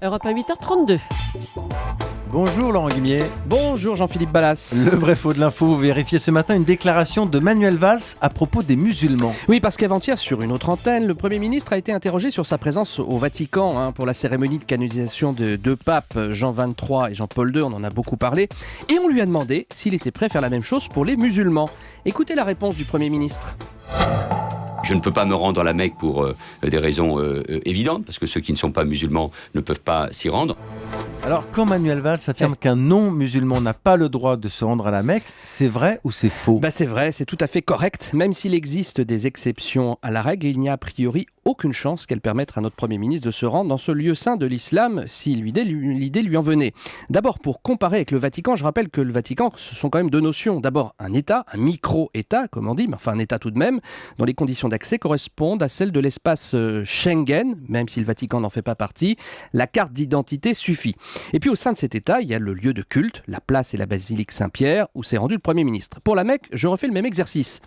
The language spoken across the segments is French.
Europe à 8h32. Bonjour Laurent Guimier. Bonjour Jean-Philippe Ballas. Le vrai faux de l'info, vous vérifiez ce matin une déclaration de Manuel Valls à propos des musulmans. Oui, parce qu'avant-hier, sur une autre antenne, le Premier ministre a été interrogé sur sa présence au Vatican pour la cérémonie de canonisation de deux papes, Jean XXIII et Jean-Paul II, on en a beaucoup parlé, et on lui a demandé s'il était prêt à faire la même chose pour les musulmans. Écoutez la réponse du Premier ministre. Je ne peux pas me rendre à la Mecque pour des raisons évidentes, parce que ceux qui ne sont pas musulmans ne peuvent pas s'y rendre. Alors, quand Manuel Valls affirme qu'un non-musulman n'a pas le droit de se rendre à la Mecque, c'est vrai ou c'est faux ? C'est vrai, c'est tout à fait correct. Même s'il existe des exceptions à la règle, il n'y a a priori aucune chance qu'elles permettent à notre Premier ministre de se rendre dans ce lieu saint de l'islam si l'idée lui en venait. D'abord, pour comparer avec le Vatican, je rappelle que le Vatican, ce sont quand même deux notions. D'abord, un État, un micro-État, comme on dit, mais enfin un État tout de même, dont les conditions d'accès correspondent à celles de l'espace Schengen, même si le Vatican n'en fait pas partie. La carte d'identité suffit. Et puis au sein de cet État, il y a le lieu de culte, la place et la basilique Saint-Pierre, où s'est rendu le Premier ministre. Pour la Mecque, je refais le même exercice.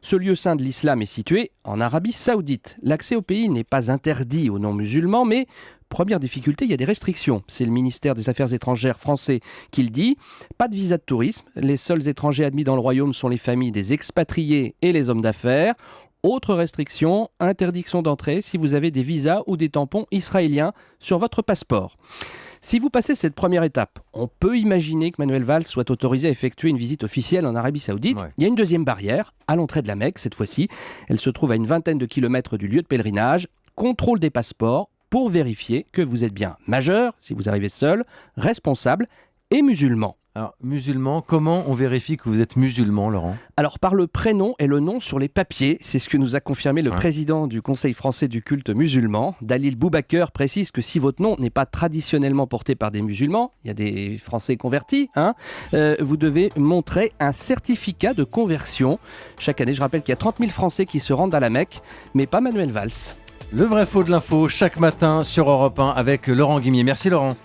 Ce lieu saint de l'islam est situé en Arabie Saoudite. L'accès au pays n'est pas interdit aux non-musulmans, mais première difficulté, il y a des restrictions. C'est le ministère des Affaires étrangères français qui le dit. Pas de visa de tourisme. Les seuls étrangers admis dans le royaume sont les familles des expatriés et les hommes d'affaires. Autre restriction, interdiction d'entrée si vous avez des visas ou des tampons israéliens sur votre passeport. Si vous passez cette première étape, on peut imaginer que Manuel Valls soit autorisé à effectuer une visite officielle en Arabie Saoudite. Ouais. Il y a une deuxième barrière, à l'entrée de la Mecque cette fois-ci. Elle se trouve à une vingtaine de kilomètres du lieu de pèlerinage. Contrôle des passeports pour vérifier que vous êtes bien majeur, si vous arrivez seul, responsable et musulman. Alors, musulman, comment on vérifie que vous êtes musulman, Laurent ? Alors, par le prénom et le nom sur les papiers, c'est ce que nous a confirmé le président du Conseil français du culte musulman. Dalil Boubaker précise que si votre nom n'est pas traditionnellement porté par des musulmans, il y a des Français convertis, vous devez montrer un certificat de conversion. Chaque année, je rappelle qu'il y a 30 000 Français qui se rendent à la Mecque, mais pas Manuel Valls. Le vrai faux de l'info, chaque matin sur Europe 1 avec Laurent Guimier. Merci Laurent.